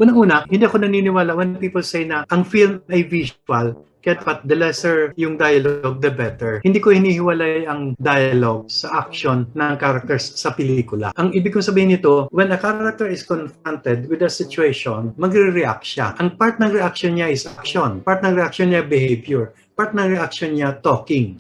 Unang-una, hindi ako naniniwala when people say na ang film ay visual, kaya the lesser yung dialogue, the better. Hindi ko hinihiwalay ang dialogue sa action ng characters sa pelikula. Ang ibig kong sabihin nito, when a character is confronted with a situation, magre-react siya. Ang part ng reaction niya is action. Part ng reaction niya behavior. Part ng reaction niya talking.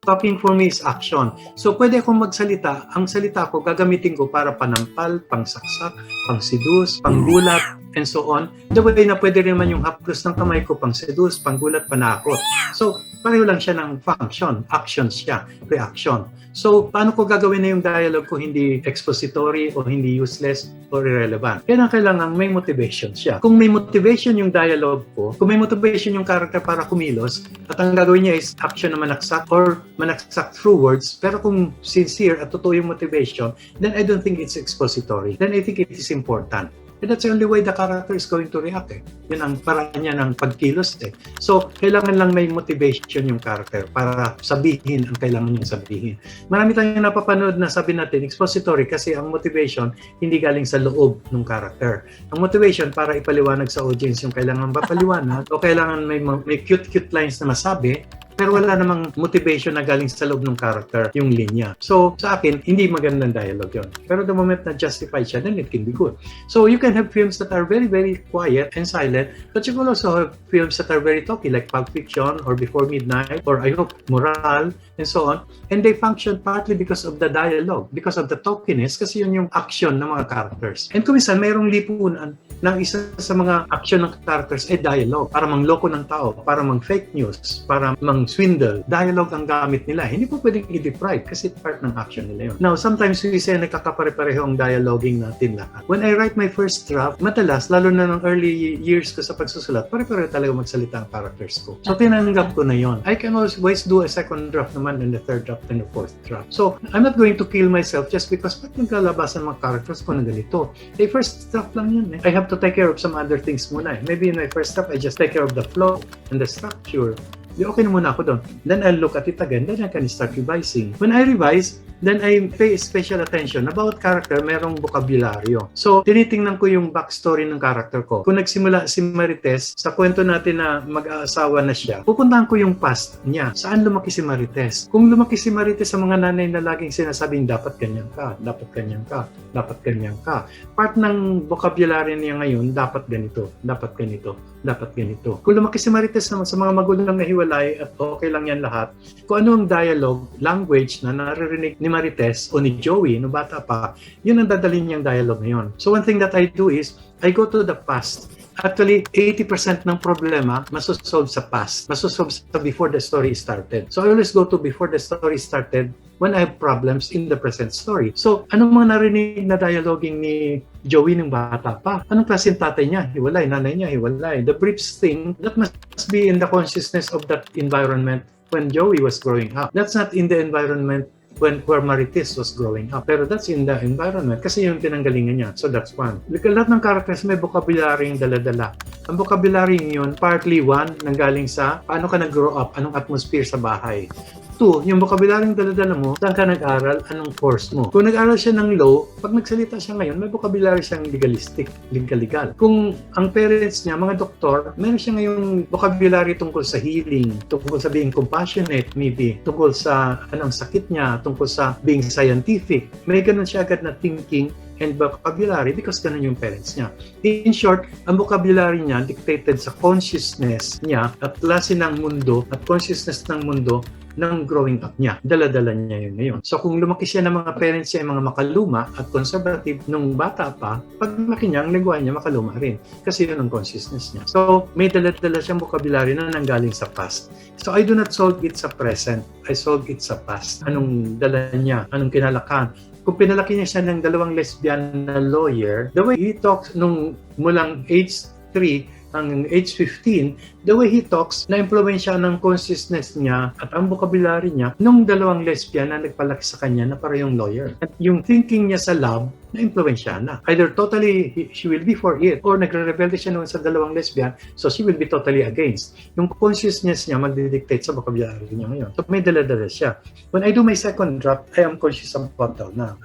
Talking for me is action. So, pwede akong magsalita. Ang salita ko, gagamitin ko para panampal, pangsaksak, pangsidus, panggulat, and so on. The way na pwede rin naman yung haplos ng kamay ko, pangsidus, panggulat, panakot. So, pareho lang siya ng function. Action siya. Reaction. So, paano ko gagawin na yung dialogue ko hindi expository o hindi useless or irrelevant? Kailangan may motivation siya. Kung may motivation yung dialogue ko, kung may motivation yung character para kumilos, at ang gagawin niya is action na manaksak or manaksak through words, pero kung sincere at totoo yung motivation, then I don't think it's expository. Then I think it is important. And that's the only way the character is going to react. Yun ang paraan niya ng pagkilos. So, kailangan lang may motivation yung character para sabihin ang kailangan niyang sabihin. Marami tayong napapanood na sabi natin, expository, kasi ang motivation hindi galing sa loob ng character. Ang motivation para ipaliwanag sa audience yung kailangan mapaliwanag o kailangan may cute lines na masabi, pero wala namang motivation na galing sa loob ng character yung linya. So, sa akin, hindi magandang dialogue yun. Pero the moment na justified siya, then it can be good. So, you can have films that are very, very quiet and silent, but you can also have films that are very talky, like Pulp Fiction or Before Midnight, or I hope, Moral, and so on. And they function partly because of the dialogue, because of the talkiness, kasi yun yung action ng mga characters. And kung minsan, mayroong lipunan ng isa sa mga action ng characters ay dialogue, para mangloko ng tao, para mang-fake news, para swindle, dialogue ang gamit nila. Hindi po pwedeng i-deprive kasi part ng action nila yun. Now, sometimes we say nagkakapare-pareho ang dialoguing natin lahat. When I write my first draft, madalas, lalo na ng early years ko sa pagsusulat, pare-pareho talaga magsalita ang characters ko. So, tinanggap ko na yon. I can always do a second draft naman and the third draft and the fourth draft. So, I'm not going to kill myself just because ba't nagkalabasan mga characters ko na ganito? Eh, first draft lang yun. I have to take care of some other things muna. Maybe in my first draft, I just take care of the flow and the structure. Okay na muna ako doon. Then I'll look at it again. Then I can start revising. When I revise, then I pay special attention. About character, merong bokabularyo. So, tinitingnan ko yung backstory ng character ko. Kung nagsimula si Marites, sa kwento natin na mag-aasawa na siya, pupuntahan ko yung past niya. Saan lumaki si Marites? Kung lumaki si Marites sa mga nanay na laging sinasabing, dapat ganyan ka, dapat ganyan ka, dapat ganyan ka. Part ng vocabulary niya ngayon, dapat ganito, dapat ganito, dapat ganito. Kung lumaki si Marites sa mga magulang na hiwalay at okay lang yan lahat, kung ano ang dialogue, language na naririnig ni Marites o ni Joey no bata pa, yun ang dadalhin niyang dialogue ngayon. So one thing that I do is, I go to the past. Actually, 80% ng problema masosolve sa past. Masosolve sa before the story started. So I always go to before the story started when I have problems in the present story. So, anong mga narinig na dialoguing ni Joey ng bata pa? Anong klaseng tatay niya? Hiwalay. Nanay niya, hiwalay. The briefs thing, that must be in the consciousness of that environment when Joey was growing up. That's not in the environment where Marites was growing up. Pero that's in the environment kasi yung pinanggalingan niya. So that's one. Lahat ng characters may vocabulary yung dala-dala. Ang vocabulary yun, partly one, nanggaling sa paano ka nag-grow up, anong atmosphere sa bahay. Two, yung vocabulary yung dala-dala mo, saan ka nag-aral, anong course mo. Kung nag-aral siya ng law, pag nagsalita siya ngayon, may vocabulary siyang legalistic, legal. Kung ang parents niya, mga doktor, meron siya ngayong vocabulary tungkol sa healing, tungkol sa being compassionate, maybe, tungkol sa anong sakit niya, tungkol sa being scientific. May ganun siya agad na thinking and vocabulary because ganun yung parents niya. In short, ang vocabulary niya dictated sa consciousness niya at klase ng mundo at consciousness ng mundo ng growing up niya. Dala-dala niya yun ngayon. So kung lumaki siya ng mga parents niya ay mga makaluma at conservative nung bata pa, pag laki niya, ang lengguwahe niya makaluma rin. Kasi yun ang consciousness niya. So may dala-dala siyang vocabulary na nanggaling sa past. So I do not solve it sa present. I solve it sa past. Anong dala niya? Anong kinalakan? Kung pinalaki niya siya ng dalawang lesbian na lawyer, the way he talks nung mulang age 3 hanggang age 15, the way he talks, na-impluwensya ng consciousness niya at ang vocabulary niya nung dalawang lesbian na nagpalaki sa kanya na parehong lawyer. At yung thinking niya sa love, na-impluwensya na. Either totally she will be for it or nagre-rebelde siya noon sa dalawang lesbian, so she will be totally against. Yung consciousness niya magdidictate sa vocabulary niya ngayon. So may dala-dala siya. When I do my second draft, I am conscious about that na.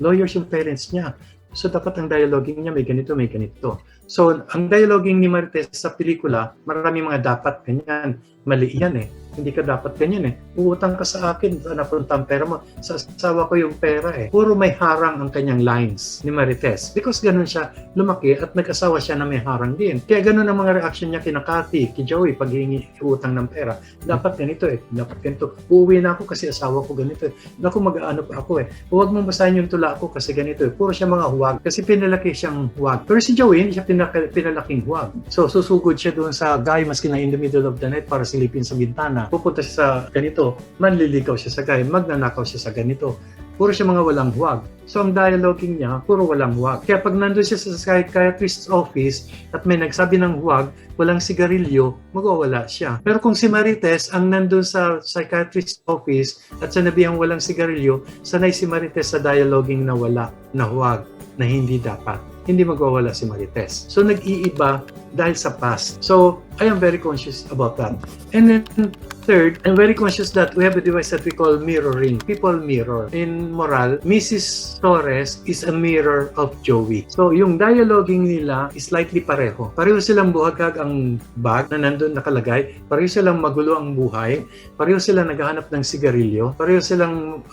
Lawyers yung parents niya. So dapat ang dialoguing niya may ganito, may ganito. So ang dialoguing ni Marites sa pelikula, marami mga dapat ganyan. Mali yan eh. Hindi ka dapat ganyan eh. Uutang ka sa akin, napunta ang pera mo. Sa asawa ko yung pera eh. Puro may harang ang kanyang lines ni Marites. Because ganun siya lumaki at nag-asawa siya na may harang din. Kaya ganun ang mga reaction niya kina Cathy, kay Joey, pag hihingi utang ng pera. Dapat ganito eh. Dapat ganito. Uuwi na ako kasi asawa ko ganito eh. Naku, mag-ano pa ako eh. Huwag mong basahin yung tula ko kasi ganito eh. Puro siya mga huwag. Kasi pinalaki siyang huwag. Pero si Joey, hindi siya pinalaking huwag. So, susugod siya doon sa guy maski na in the middle of the night para silipin sa bintana. Pupunta siya sa ganito, manliligaw siya sa guy, magnanakaw siya sa ganito. Puro siya mga walang huwag. So ang dialoguing niya, puro walang huwag. Kaya pag nandun siya sa psychiatrist's office at may nagsabi ng huwag, walang sigarilyo, magwawala siya. Pero kung si Marites ang nandun sa psychiatrist's office at sinabihang walang sigarilyo, sanay si Marites sa dialoguing na wala, na huwag, na hindi dapat. Hindi magwawala si Marites. So nag-iiba dahil sa past. So I am very conscious about that. And then third, I'm very conscious that we have a device that we call mirroring. People mirror. In moral, Mrs. Torres is a mirror of Joey. So yung dialoguing nila is slightly pareho. Pareho silang buhagag ang bag na nandun nakalagay. Pareho silang magulo ang buhay. Pareho silang naghahanap ng sigarilyo. Pareho silang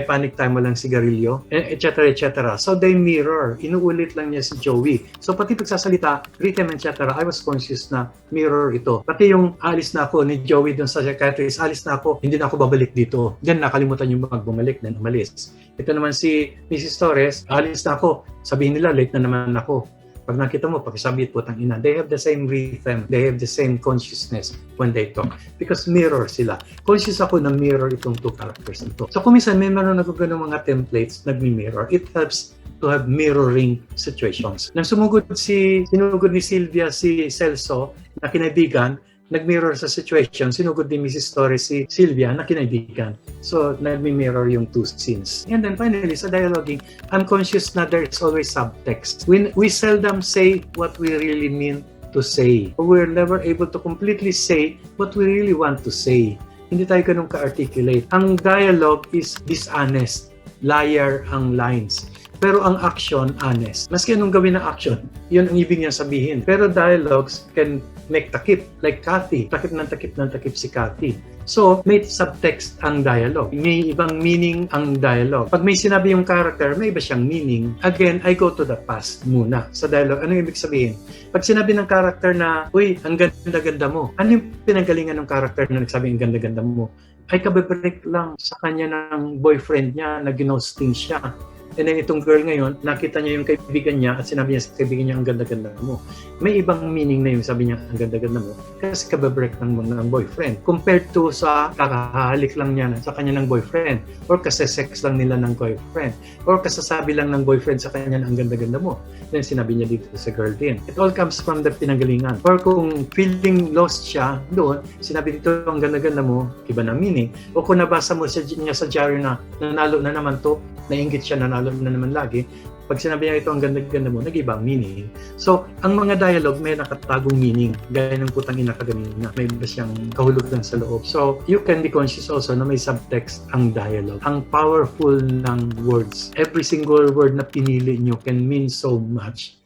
panic time walang sigarilyo, etc. etc. So they mirror. Inuulit lang niya si Joey. So pati pagsasalita, rhythm etc. I was conscious na mirror ito. Pati yung alis na ako ni Joey dun sa psychiatrist, alis na ako, hindi na ako babalik dito. Then nakalimutan yung bumalik, then umalis. Ito naman si Mrs. Torres, alis na ako, sabihin nila late na naman ako. Pag nakita mo, pakisabi po tang ina, they have the same rhythm, they have the same consciousness when they talk. Because mirror sila. Conscious ako na mirror itong two characters nito. So kung minsan may meron nagugano mga templates, nagmi-mirror, it helps to have mirroring situations. Nang sinugod ni Sylvia si Celso na kinaibigan, nag-mirror sa situation, sinugod ni Mrs. Torres si Sylvia na kinaibigan. So, nag-mirror yung two scenes. And then finally, sa dialoguing, I'm conscious na there is always subtext. We seldom say what we really mean to say. We're never able to completely say what we really want to say. Hindi tayo ganun ka-articulate. Ang dialogue is dishonest. Liar ang lines. Pero ang action, honest. Maski anong gawin ng action, yun ang ibig niya sabihin. Pero dialogues can make takip. Like Cathy. Takip ng takip si Cathy. So, may subtext ang dialogue. May ibang meaning ang dialogue. Pag may sinabi yung character, may iba siyang meaning. Again, I go to the past muna sa dialogue. Ano ibig sabihin? Pag sinabi ng character na, uy, ang ganda-ganda mo. Ano yung pinanggalingan ng character na nagsabi ang ganda-ganda mo? Ay kabibreak lang sa kanya ng boyfriend niya na ginosting siya. And then itong girl ngayon, nakita niya yung kaibigan niya at sinabi niya sa kaibigan niya, ang ganda-ganda mo. May ibang meaning na yung sabi niya, ang ganda-ganda mo, kasi kababreak ng boyfriend. Compared to sa kakahalik lang niya sa kanya ng boyfriend, or kasi sex lang nila ng boyfriend, or kasasabi lang ng boyfriend sa kanya na ang ganda-ganda mo. Then sinabi niya dito sa girl din. It all comes from the pinanggalingan. Or kung feeling lost siya doon, sinabi dito, ang ganda-ganda mo, iba na meaning. O kung nabasa mo niya sa diary na nanalo na naman to, nainggit siya, nanalo na naman lagi. Pag sinabi niya ito, ang ganda-ganda mo, nag-ibang meaning. So, ang mga dialogue may nakatagong meaning. Gaya ng putang ina kaganina. May iba siyang kahulugan sa loob. So, you can be conscious also na may subtext ang dialogue. Ang powerful ng words. Every single word na pinili niyo can mean so much.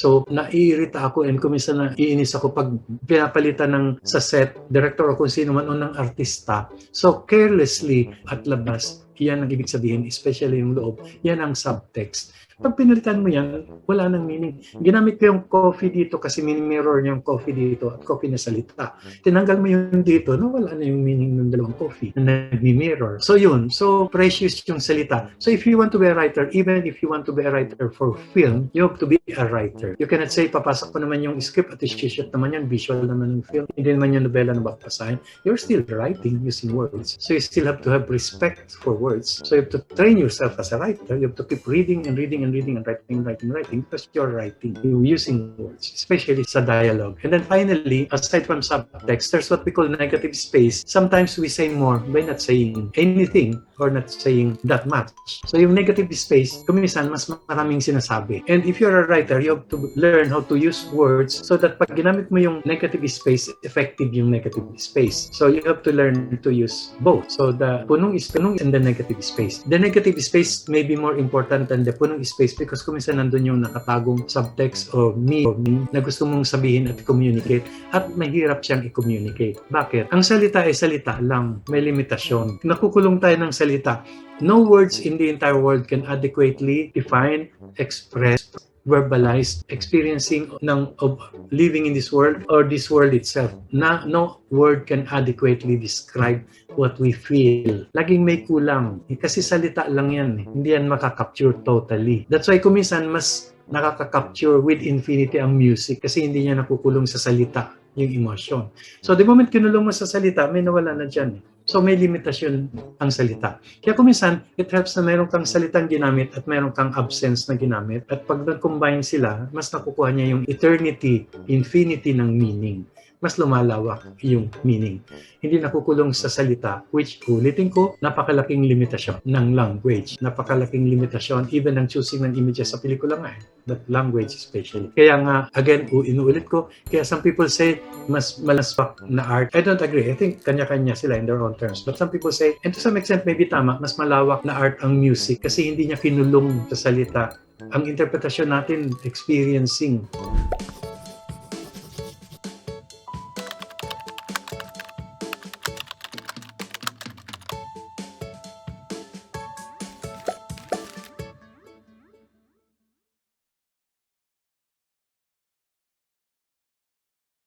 So, naiirita ako and kuminsan naiinis ako pag pinapalitan ng sa set, director o kung sino man o ng artista. So, carelessly at labas, yan ang ibig sabihin, especially yung loob, yan ang subtext. Pag pinalitan mo yan, wala nang meaning. Ginamit ko yung coffee dito kasi mini-mirror niya yung coffee dito at coffee na salita. Tinanggal mo yun dito, no, wala na yung meaning ng dalawang coffee na nag-mirror. So yun, so precious yung salita. So if you want to be a writer, even if you want to be a writer for film, you have to be a writer. You cannot say, papasok ko naman yung script at i-shoot naman yan, visual naman yung film, hindi naman yung novela na babasahin. You're still writing using words. So you still have to have respect for words. So you have to train yourself as a writer. You have to keep reading and reading and writing because you're writing, you're using words, especially sa dialogue. And then finally, aside from subtext, there's what we call negative space. Sometimes we say more by not saying anything or not saying that much. So yung negative space, kuminsan mas maraming sinasabi. And if you're a writer, you have to learn how to use words so that pag ginamit mo yung negative space, effective yung negative space. So you have to learn to use both. So the punong is punong and the negative space. The negative space may be more important than the punong space because kuminsan nandun yung nakatagong subtext o meaning na gusto mong sabihin at communicate at mahirap siyang i-communicate. Bakit? Ang salita ay salita lang, may limitasyon. Nakukulong tayo ng salita. No words in the entire world can adequately define, express, verbalize, experiencing of living in this world or this world itself. No word can adequately describe what we feel. Laging may kulang. Kasi salita lang yan. Hindi yan makakapture totally. That's why kuminsan mas nakaka-capture with infinity ang music kasi hindi niya nakukulong sa salita yung emotion. So the moment kinulong mo sa salita, may nawala na dyan. So may limitasyon ang salita. Kaya kuminsan, it helps na mayroon kang salitang ginamit at mayroon kang absence na ginamit. At pag nag-combine sila, mas nakukuha niya yung eternity, infinity ng meaning. Mas lumalawak yung meaning. Hindi nakukulong sa salita, which, ulitin ko, napakalaking limitasyon ng language. Napakalaking limitasyon, even ng choosing ng images sa pelikula nga. That language especially. Kaya nga, again, inuulit ko, kaya some people say, mas malaswak na art. I don't agree. I think kanya-kanya sila in their own terms. But some people say, and to some extent, maybe tama, mas malawak na art ang music kasi hindi niya kinulong sa salita. Ang interpretasyon natin, experiencing